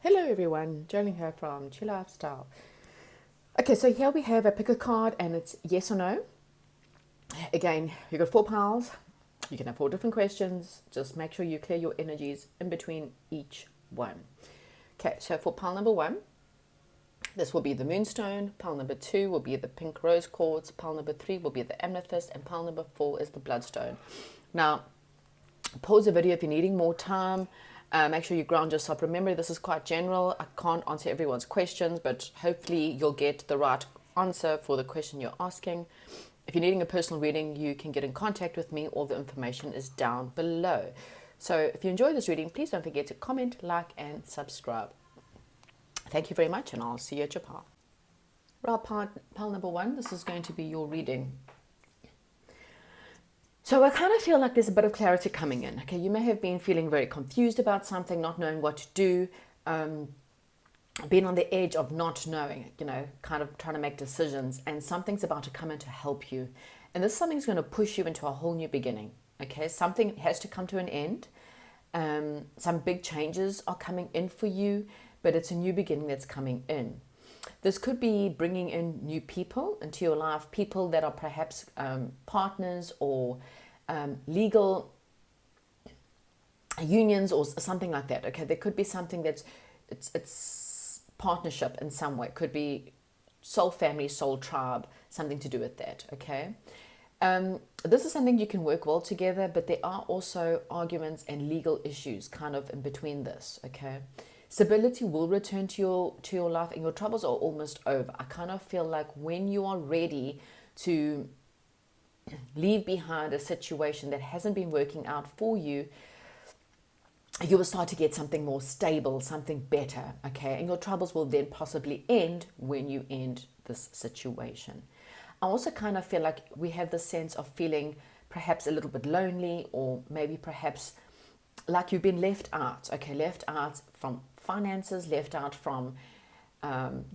Hello everyone, Jolene here from Chill Lifestyle. Okay, so here we have a pick a card and it's yes or no. Again, you've got 4 piles. You can have 4 different questions. Just make sure you clear your energies in between each one. Okay, so for pile number 1, this will be the moonstone. Pile number 2 will be the pink rose quartz. Pile number 3 will be the amethyst. And pile number 4 is the bloodstone. Now, pause the video if you're needing more time. Make sure you ground yourself. Remember, this is quite general. I can't answer everyone's questions, but hopefully you'll get the right answer for the question you're asking. If you're needing a personal reading, you can get in contact with me. All the information is down below. So if you enjoy this reading, please don't forget to comment, like, and subscribe. Thank you very much, and I'll see you at your pile. Right, pile number 1, this is going to be your reading. So I kind of feel like there's a bit of clarity coming in. Okay, you may have been feeling very confused about something, not knowing what to do, being on the edge of not knowing, kind of trying to make decisions, and something's about to come in to help you. And this something's going to push you into a whole new beginning. Okay, something has to come to an end. Some big changes are coming in for you, but it's a new beginning that's coming in. This could be bringing in new people into your life, people that are perhaps partners or legal unions or something like that. Okay, there could be something that's it's partnership in some way. It could be soul family, soul tribe, something to do with that. Okay, this is something you can work well together, but there are also arguments and legal issues kind of in between this. Okay. Stability will return to your life, and your troubles are almost over. I kind of feel like when you are ready to leave behind a situation that hasn't been working out for you, you will start to get something more stable, something better, okay? And your troubles will then possibly end when you end this situation. I also kind of feel like we have this sense of feeling perhaps a little bit lonely, or maybe perhaps like you've been left out, okay? Left out from finances, left out from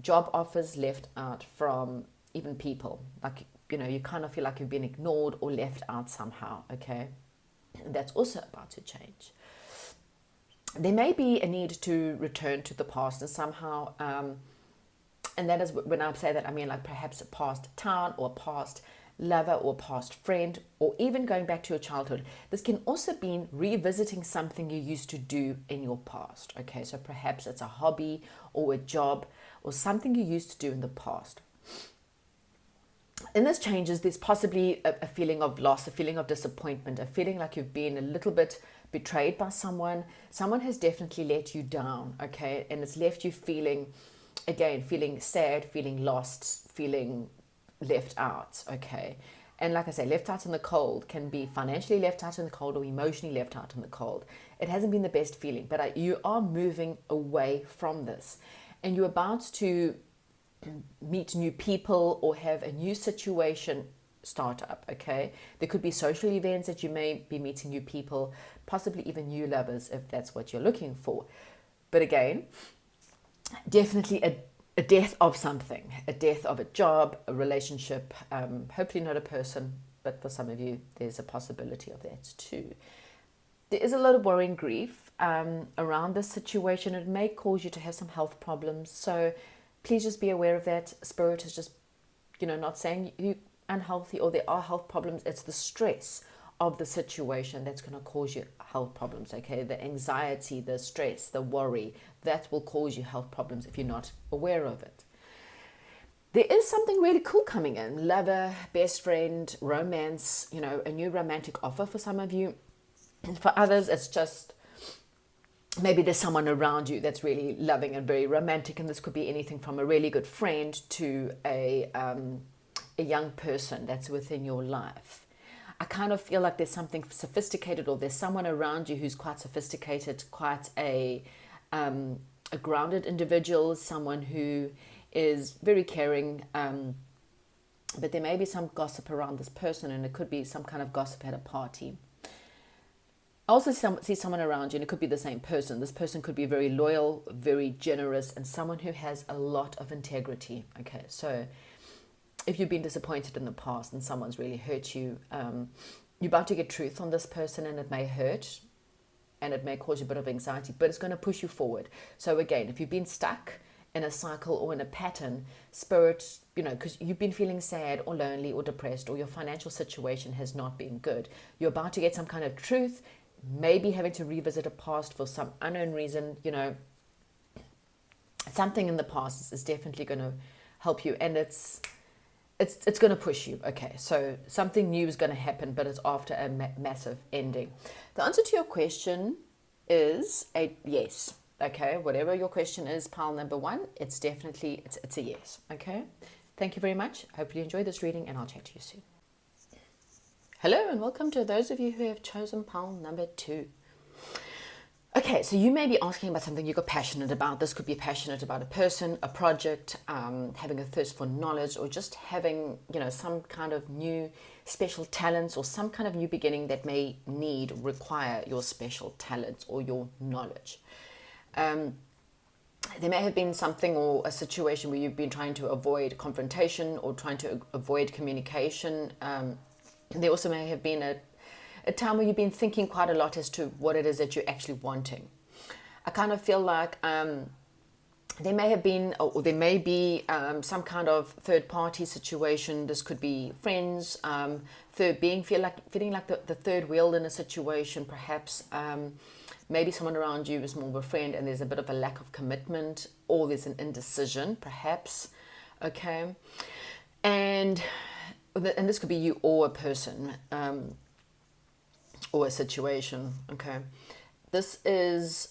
job offers, left out from even people. Like, you kind of feel like you've been ignored or left out somehow, okay? And that's also about to change. There may be a need to return to the past and somehow, and that is when I say that, I mean like perhaps a past town or a past lover or past friend, or even going back to your childhood. This can also be revisiting something you used to do in your past. Okay, so perhaps it's a hobby or a job or something you used to do in the past. In this changes, there's possibly a feeling of loss, a feeling of disappointment, a feeling like you've been a little bit betrayed by someone. Someone has definitely let you down, okay, and it's left you feeling sad, feeling lost, feeling left out, okay? And like I say, left out in the cold can be financially left out in the cold or emotionally left out in the cold. It hasn't been the best feeling, but you are moving away from this, and you're about to meet new people or have a new situation start up, okay? There could be social events that you may be meeting new people, possibly even new lovers if that's what you're looking for. But again, definitely a death of something, a death of a job, a relationship, hopefully not a person, but for some of you, there's a possibility of that too. There is a lot of worry and grief around this situation. It may cause you to have some health problems, so please just be aware of that. Spirit is just, not saying you're unhealthy or there are health problems. It's the stress of the situation that's going to cause you health problems, okay? The anxiety, the stress, the worry, that will cause you health problems if you're not aware of it. There is something really cool coming in. Lover, best friend, romance, a new romantic offer for some of you. And for others, it's just maybe there's someone around you that's really loving and very romantic, and this could be anything from a really good friend to a young person that's within your life. I kind of feel like there's something sophisticated, or there's someone around you who's quite sophisticated, quite a grounded individual, someone who is very caring, but there may be some gossip around this person, and it could be some kind of gossip at a party. I also see someone around you, and it could be the same person. This person could be very loyal, very generous, and someone who has a lot of integrity. Okay, so if you've been disappointed in the past and someone's really hurt you, you're about to get truth on this person, and it may hurt. and it may cause you a bit of anxiety, but it's going to push you forward. So again, if you've been stuck in a cycle or in a pattern, Spirit, because you've been feeling sad or lonely or depressed, or your financial situation has not been good, you're about to get some kind of truth, maybe having to revisit a past for some unknown reason, something in the past is definitely going to help you, and it's going to push you. Okay, so something new is going to happen, but it's after a massive ending. The answer to your question is a yes. Okay, whatever your question is, pile number one, it's definitely, it's a yes. Okay, thank you very much. Hopefully you enjoyed this reading, and I'll chat to you soon. Hello, and welcome to those of you who have chosen pile number 2. Okay, so you may be asking about something you got passionate about. This could be passionate about a person, a project, having a thirst for knowledge, or just having, some kind of new special talents, or some kind of new beginning that may require your special talents or your knowledge. There may have been something or a situation where you've been trying to avoid confrontation or trying to avoid communication. There also may have been a time where you've been thinking quite a lot as to what it is that you're actually wanting. I kind of feel like there may have been, or there may be some kind of third-party situation. This could be friends, feeling like the third wheel in a situation, perhaps. Maybe someone around you is more of a friend and there's a bit of a lack of commitment, or there's an indecision, perhaps. Okay. And this could be you or a person, or a situation. Okay. This is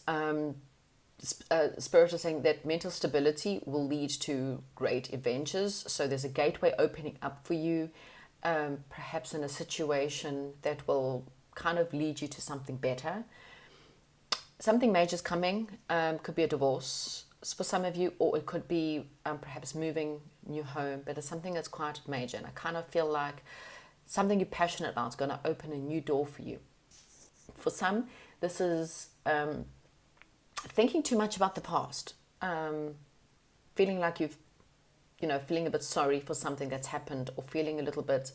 Spirit is saying that mental stability will lead to great adventures. So there's a gateway opening up for you, perhaps in a situation that will kind of lead you to something better. Something major is coming. Could be a divorce for some of you, or it could be perhaps moving new home, but it's something that's quite major. And I kind of feel like something you're passionate about is going to open a new door for you. For some, this is thinking too much about the past, feeling like feeling a bit sorry for something that's happened, or feeling a little bit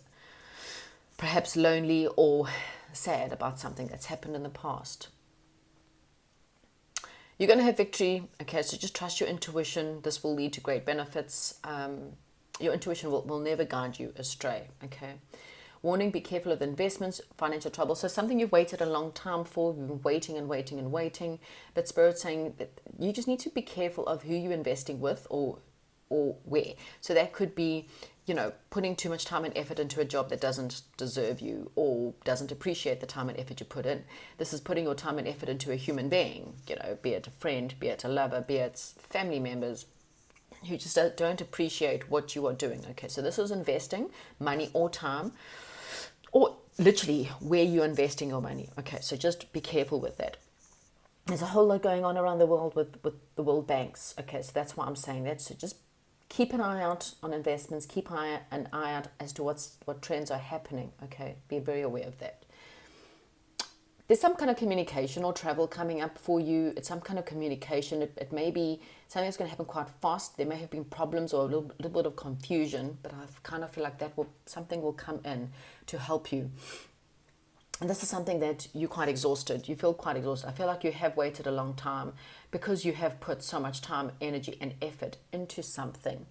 perhaps lonely or sad about something that's happened in the past. You're going to have victory. Okay, so just trust your intuition. This will lead to great benefits. Your intuition will never guide you astray. Okay. Warning, be careful of investments, financial trouble. So something you've waited a long time for, you've been waiting and waiting and waiting. But Spirit's saying that you just need to be careful of who you're investing with, or where. So that could be, putting too much time and effort into a job that doesn't deserve you, or doesn't appreciate the time and effort you put in. This is putting your time and effort into a human being, be it a friend, be it a lover, be it family members, who just don't appreciate what you are doing. Okay, so this is investing money or time, or literally where you're investing your money. Okay, so just be careful with that. There's a whole lot going on around the world with the world banks. Okay, so that's why I'm saying that. So just keep an eye out on investments. Keep an eye out as to what trends are happening. Okay, be very aware of that. There's some kind of communication or travel coming up for you. It's some kind of communication. It may be something that's going to happen quite fast. There may have been problems or a little bit of confusion, but I kind of feel like something will come in to help you. And this is something that you're quite exhausted. You feel quite exhausted. I feel like you have waited a long time because you have put so much time, energy, and effort into something.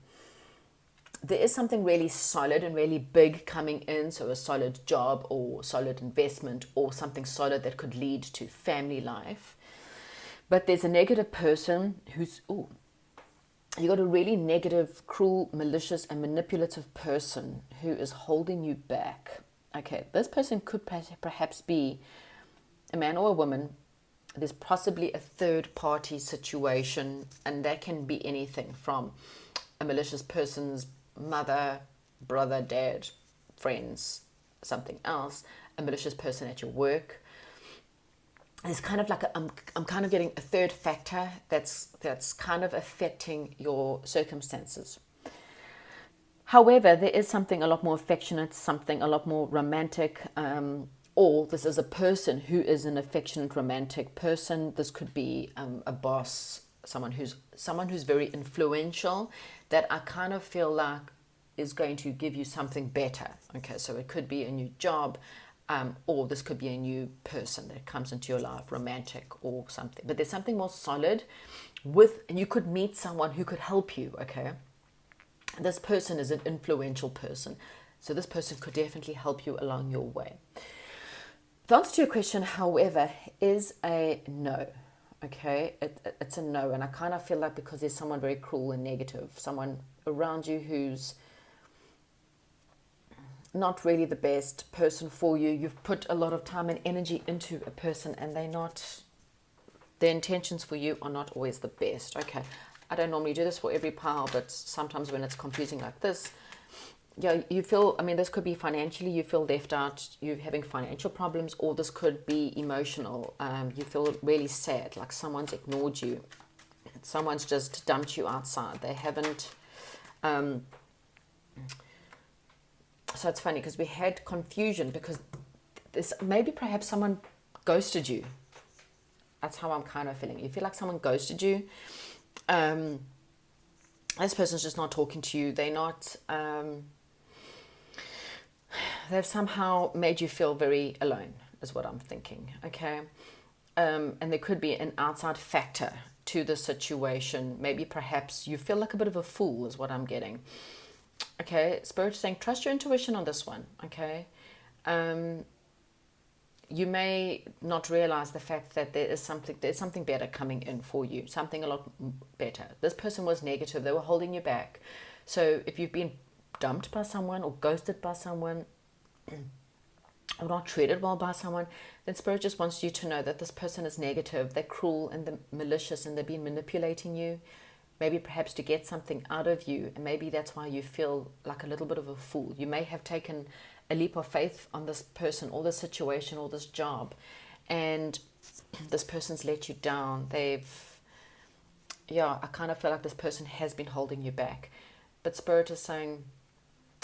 There is something really solid and really big coming in, so a solid job or solid investment or something solid that could lead to family life. But there's a negative person you got a really negative, cruel, malicious, and manipulative person who is holding you back. Okay, this person could perhaps be a man or a woman. There's possibly a third-party situation, and that can be anything from a malicious person's mother, brother, dad, friends, something else, a malicious person at your work. It's kind of like I'm kind of getting a third factor that's kind of affecting your circumstances. However, there is something a lot more affectionate, something a lot more romantic, or this is a person who is an affectionate, romantic person. This could be a boss, someone who's very influential, that I kind of feel like is going to give you something better. Okay, so it could be a new job, or this could be a new person that comes into your life, romantic or something. But there's something more solid and you could meet someone who could help you, okay? This person is an influential person. So this person could definitely help you along your way. The answer to your question, however, is a no. Okay, it's a no. And I kind of feel like because there's someone very cruel and negative, someone around you who's not really the best person for you. You've put a lot of time and energy into a person and their intentions for you are not always the best. Okay, I don't normally do this for every pile, but sometimes when it's confusing like this, yeah, you feel, this could be financially, you feel left out, you're having financial problems, or this could be emotional. You feel really sad, like someone's ignored you. Someone's just dumped you outside. They haven't... So it's funny because we had confusion because maybe perhaps someone ghosted you. That's how I'm kind of feeling. You feel like someone ghosted you. This person's just not talking to you. They're not... they've somehow made you feel very alone, is what I'm thinking, okay? And there could be an outside factor to the situation. Maybe perhaps you feel like a bit of a fool, is what I'm getting. Okay, Spirit is saying, trust your intuition on this one, okay? You may not realize the fact that there's something better coming in for you, something a lot better. This person was negative. They were holding you back. So if you've been dumped by someone or ghosted by someone or not treated well by someone, then Spirit just wants you to know that this person is negative. They're cruel and they're malicious and they've been manipulating you, maybe perhaps to get something out of you. And maybe that's why you feel like a little bit of a fool. You may have taken a leap of faith on this person or this situation or this job, and this person's let you down. I kind of feel like this person has been holding you back. But Spirit is saying,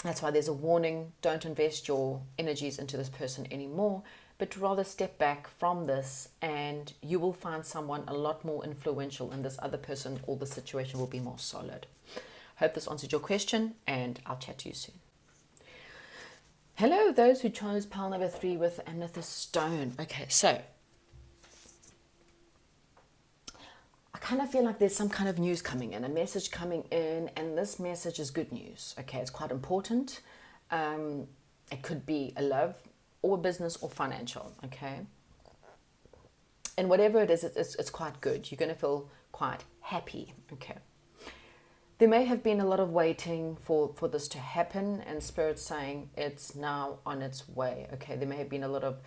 that's why there's a warning. Don't invest your energies into this person anymore, but rather step back from this and you will find someone a lot more influential, and this other person or the situation will be more solid. Hope this answered your question, and I'll chat to you soon. Hello, those who chose pile number 3 with amethyst stone. Okay, so I kind of feel like there's some kind of news coming in, a message coming in, and this message is good news. Okay, it's quite important. It could be a love or business or financial, okay? And whatever it is, it's quite good. You're going to feel quite happy, okay? There may have been a lot of waiting for this to happen, and Spirit's saying it's now on its way, okay? There may have been a lot of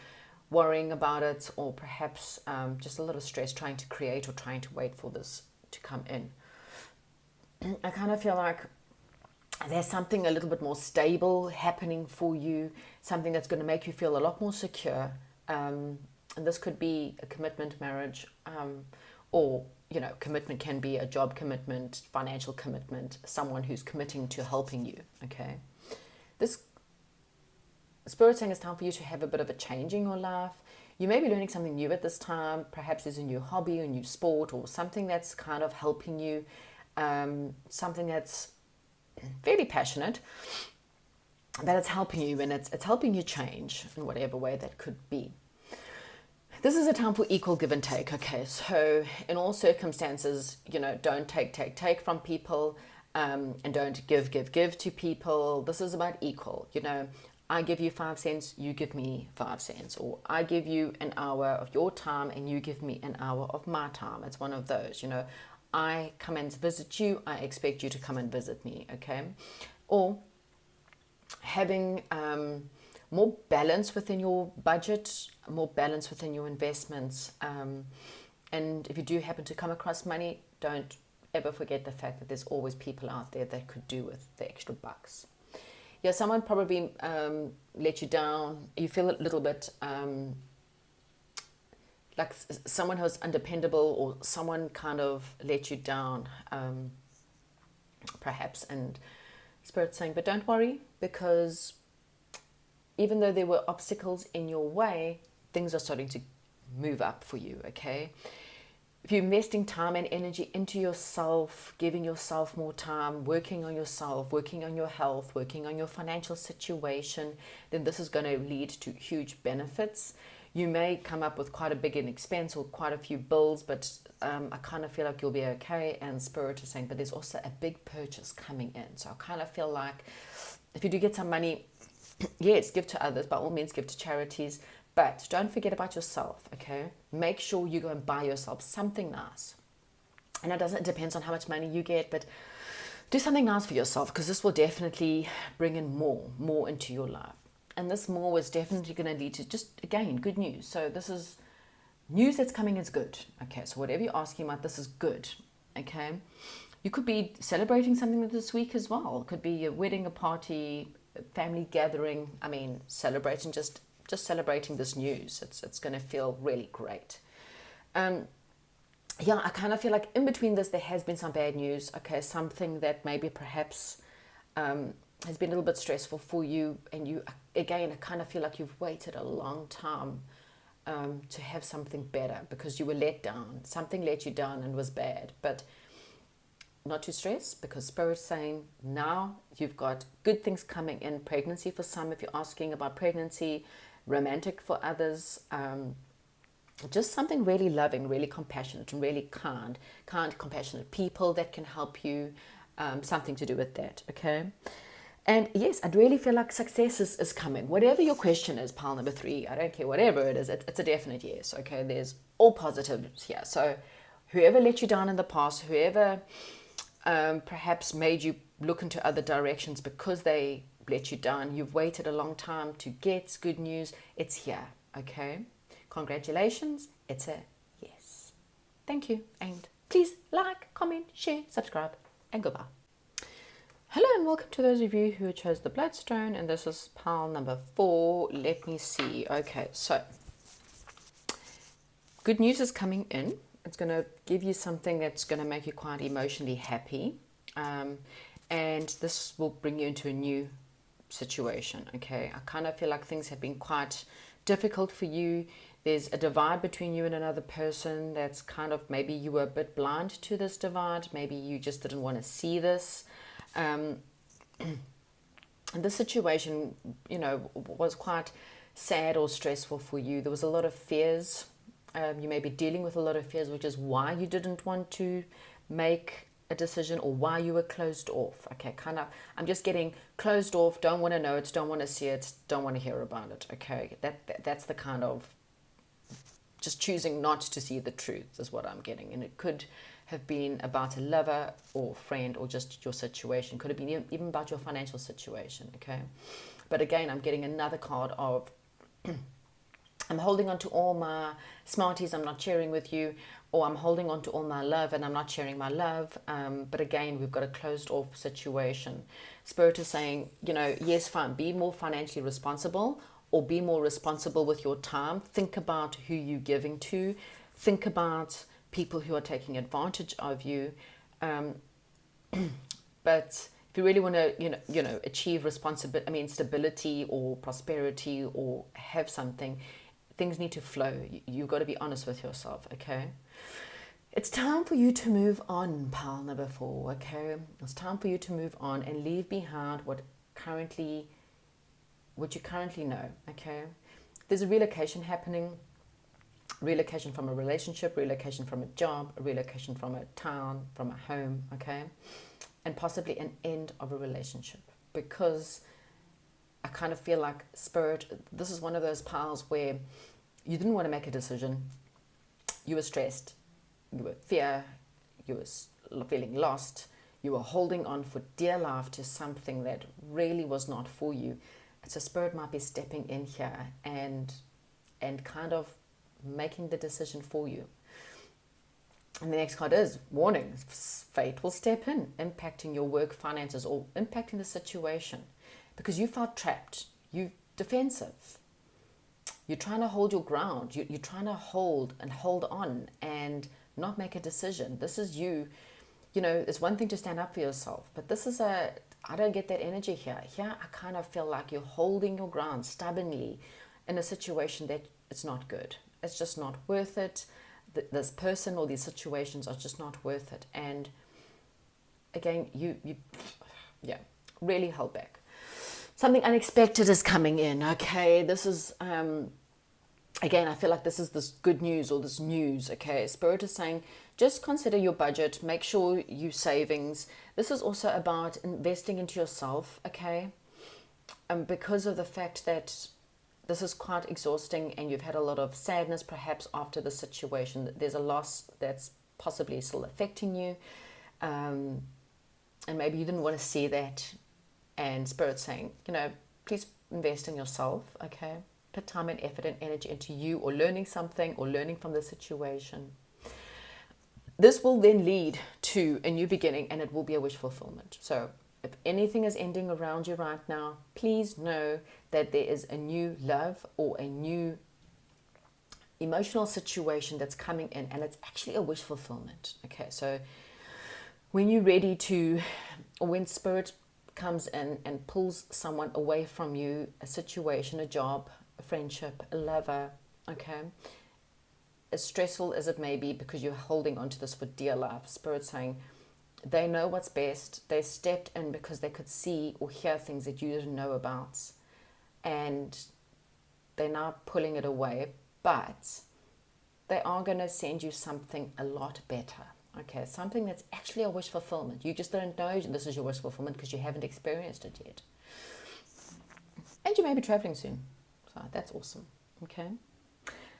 worrying about it, or perhaps just a lot of stress trying to create or trying to wait for this to come in. I kind of feel like there's something a little bit more stable happening for you, something that's going to make you feel a lot more secure. And this could be a commitment, marriage, or, commitment can be a job commitment, financial commitment, someone who's committing to helping you, okay? This Spirit saying it's time for you to have a bit of a change in your life. You may be learning something new at this time. Perhaps there's a new hobby, a new sport, or something that's kind of helping you, something that's fairly passionate, but it's helping you, and it's helping you change in whatever way that could be. This is a time for equal give and take, okay? So in all circumstances, don't take from people, and don't give to people. This is about equal, I give you 5 cents, you give me 5 cents, or I give you an hour of your time and you give me an hour of my time. It's one of those, I come and visit you, I expect you to come and visit me, okay? Or having more balance within your budget, more balance within your investments. And if you do happen to come across money, don't ever forget the fact that there's always people out there that could do with the extra bucks. Yeah, someone probably let you down. You feel a little bit like someone who's undependable, or someone kind of let you down, perhaps. And Spirit's saying, but don't worry, because even though there were obstacles in your way, things are starting to move up for you, okay? if you're investing time and energy into yourself, giving yourself more time, working on yourself, working on your health, working on your financial situation, then this is going to lead to huge benefits. You may come up with quite a big expense or quite a few bills, but I kind of feel like you'll be okay. And Spirit is saying, but there's also a big purchase coming in. So I kind of feel like if you do get some money, yes, give to others. By all means, give to charities. But don't forget about yourself, okay? Make sure you go and buy yourself something nice. And it depends on how much money you get, but do something nice for yourself, because this will definitely bring in more into your life. And this more is definitely going to lead to just, again, good news. So this is news that's coming is good, okay? So whatever you're asking about, this is good, okay? You could be celebrating something this week as well. It could be a wedding, a party, a family gathering. I mean, celebrating just celebrating this news. It's going to feel really great. Yeah, I kind of feel like in between this, there has been some bad news. Okay, something that maybe perhaps has been a little bit stressful for you. And you, again, I kind of feel like you've waited a long time to have something better because you were let down. Something let you down and was bad. But not to stress, because Spirit's saying now you've got good things coming in. Pregnancy for some, if you're asking about pregnancy, romantic for others, just something really loving, really compassionate, and really kind, compassionate people that can help you, something to do with that, okay? And yes, I'd really feel like success is coming. Whatever your question is, pile number 3, I don't care, whatever it is, it's a definite yes, okay? There's all positives here. So whoever let you down in the past, whoever perhaps made you look into other directions because they let you down, you've waited a long time to get good news, it's here, okay? Congratulations, it's a yes. Thank you, and please like, comment, share, subscribe, and goodbye. Hello and welcome to those of you who chose the Bloodstone, and this is pile number 4. Let me see. Okay, so good news is coming in. It's going to give you something that's going to make you quite emotionally happy, and this will bring you into a new situation, okay? I kind of feel like things have been quite difficult for you. There's a divide between you and another person that's kind of, maybe you were a bit blind to this divide, maybe you just didn't want to see this. And this situation, you know, was quite sad or stressful for you. There was a lot of fears. You may be dealing with a lot of fears, which is why you didn't want to make a decision or why you were closed off. Okay, kind of, I'm just getting closed off, don't want to know it, don't want to see it, don't want to hear about it. Okay, that's the kind of just choosing not to see the truth is what I'm getting. And it could have been about a lover or friend or just your situation. Could have been even about your financial situation, okay? But again, I'm getting another card of I'm holding on to all my smarties, I'm not sharing with you, or I'm holding on to all my love and I'm not sharing my love. But again, we've got a closed off situation. Spirit is saying, you know, yes, fine, be more financially responsible, or be more responsible with your time. Think about who you're giving to. Think about people who are taking advantage of you. But if you really want to, you know, achieve stability or prosperity or have something, things need to flow. You've got to be honest with yourself, okay? It's time for you to move on, pile number 4, okay? It's time for you to move on and leave behind what you currently know, okay? There's a relocation happening. Relocation from a relationship, relocation from a job, a relocation from a town, from a home, okay? And possibly an end of a relationship, because I kind of feel like Spirit, this is one of those piles where you didn't want to make a decision. You were stressed, you were fear, you were feeling lost, you were holding on for dear life to something that really was not for you. So Spirit might be stepping in here and kind of making the decision for you. And the next card is warning. Fate will step in, impacting your work, finances, or impacting the situation, because you felt trapped. You're defensive. You're trying to hold your ground. You're trying to hold on and not make a decision. This is you. You know, it's one thing to stand up for yourself, but this is I don't get that energy here. Here, I kind of feel like you're holding your ground stubbornly in a situation that it's not good. It's just not worth it. this person or these situations are just not worth it. And again, you really hold back. Something unexpected is coming in, okay? This is, again, I feel like this is this good news or this news, okay? Spirit is saying, just consider your budget, make sure you savings. This is also about investing into yourself, okay? Because of the fact that this is quite exhausting and you've had a lot of sadness perhaps after the situation. There's a loss that's possibly still affecting you. And maybe you didn't want to see that. And Spirit's saying, please invest in yourself, okay? Put time and effort and energy into you or learning something or learning from the situation. This will then lead to a new beginning and it will be a wish fulfillment. So if anything is ending around you right now, please know that there is a new love or a new emotional situation that's coming in, and it's actually a wish fulfillment. Okay, so when you're ready to, or when Spirit comes in and pulls someone away from you, a situation, a job, a friendship, a lover, okay, as stressful as it may be because you're holding on to this for dear life, Spirit saying, they know what's best. They stepped in because they could see or hear things that you didn't know about. And they're now pulling it away. But they are going to send you something a lot better. Okay, something that's actually a wish fulfillment. You just don't know this is your wish fulfillment because you haven't experienced it yet. And you may be traveling soon. So that's awesome. Okay.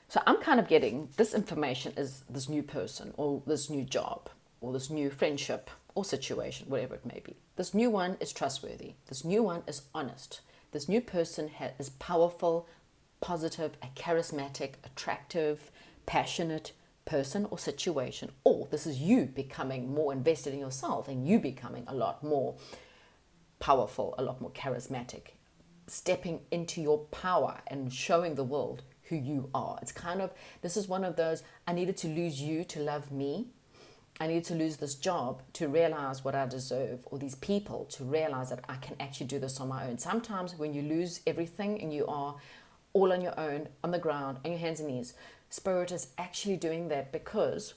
So I'm kind of getting this information is this new person or this new job, or this new friendship or situation, whatever it may be. This new one is trustworthy. This new one is honest. This new person is powerful, positive, a charismatic, attractive, passionate person or situation. Or this is you becoming more invested in yourself and you becoming a lot more powerful, a lot more charismatic, stepping into your power and showing the world who you are. It's kind of, this is one of those, I needed to lose you to love me. I need to lose this job to realize what I deserve, or these people to realize that I can actually do this on my own. Sometimes when you lose everything and you are all on your own, on the ground, on your hands and knees, Spirit is actually doing that because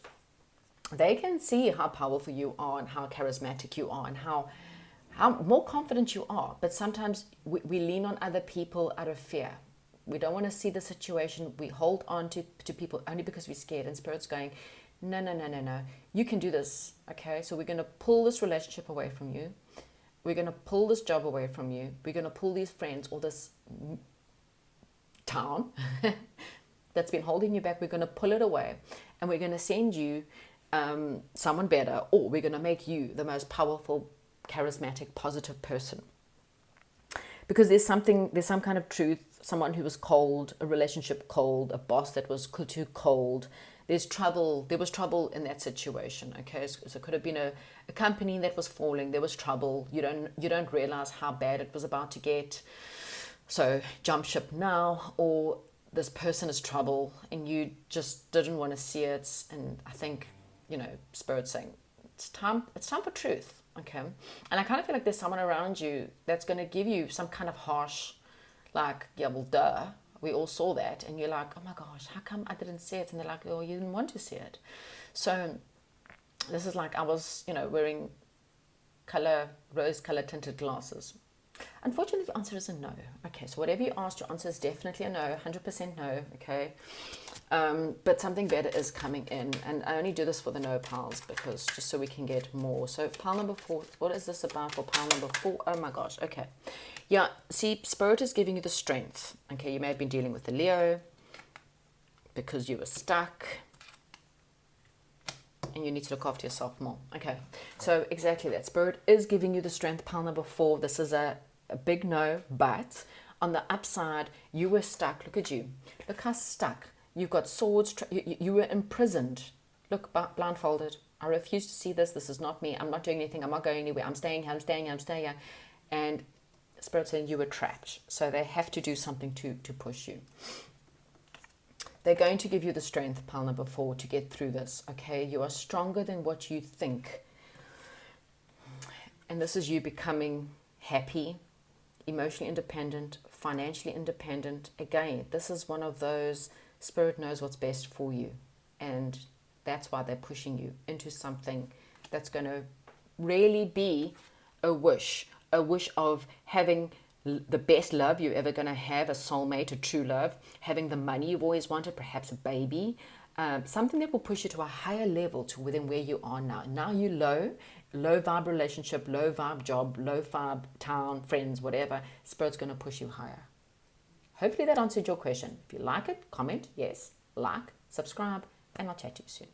they can see how powerful you are and how charismatic you are and how more confident you are. But sometimes we lean on other people out of fear. We don't want to see the situation. We hold on to people only because we're scared. And Spirit's going, no. You can do this, okay? So we're going to pull this relationship away from you. We're going to pull this job away from you. We're going to pull these friends or this town that's been holding you back. We're going to pull it away. And we're going to send you someone better. Or we're going to make you the most powerful, charismatic, positive person. Because there's some kind of truth. Someone who was cold, a relationship cold, a boss that was too cold. There was trouble in that situation, okay? So it could have been a company that was falling, there was trouble, you don't realize how bad it was about to get, so jump ship now, or this person is trouble and you just didn't want to see it, and I think, Spirit's saying, it's time for truth, okay? And I kind of feel like there's someone around you that's going to give you some kind of harsh, like, yeah, well, duh. We all saw that, and you're like, oh my gosh, how come I didn't see it? And they're like, oh, you didn't want to see it. So this is like I was, wearing rose-color tinted glasses. Unfortunately, the answer is a no. Okay, so whatever you asked, your answer is definitely a no, 100% no, okay? But something better is coming in, and I only do this for the no piles because just so we can get more. So pile number 4, what is this about for pile number 4? Oh my gosh, okay. Yeah, see, Spirit is giving you the strength. Okay, you may have been dealing with the Leo because you were stuck and you need to look after yourself more. Okay, so exactly that. Spirit is giving you the strength. Pile number 4, this is a big no, but on the upside, you were stuck. Look at you. Look how stuck. You've got swords. You were imprisoned. Look, blindfolded. I refuse to see this. This is not me. I'm not doing anything. I'm not going anywhere. I'm staying here. And Spirit saying you were trapped. So they have to do something to push you. They're going to give you the strength, pile number 4, to get through this. Okay, you are stronger than what you think. And this is you becoming happy, emotionally independent, financially independent. Again, this is one of those, Spirit knows what's best for you. And that's why they're pushing you into something that's going to really be a wish of having the best love you're ever going to have, a soulmate, a true love, having the money you've always wanted, perhaps a baby, something that will push you to a higher level to within where you are now. Now you're low vibe relationship, low vibe job, low vibe town, friends, whatever. Spirit's going to push you higher. Hopefully that answered your question. If you like it, comment, yes, like, subscribe, and I'll chat to you soon.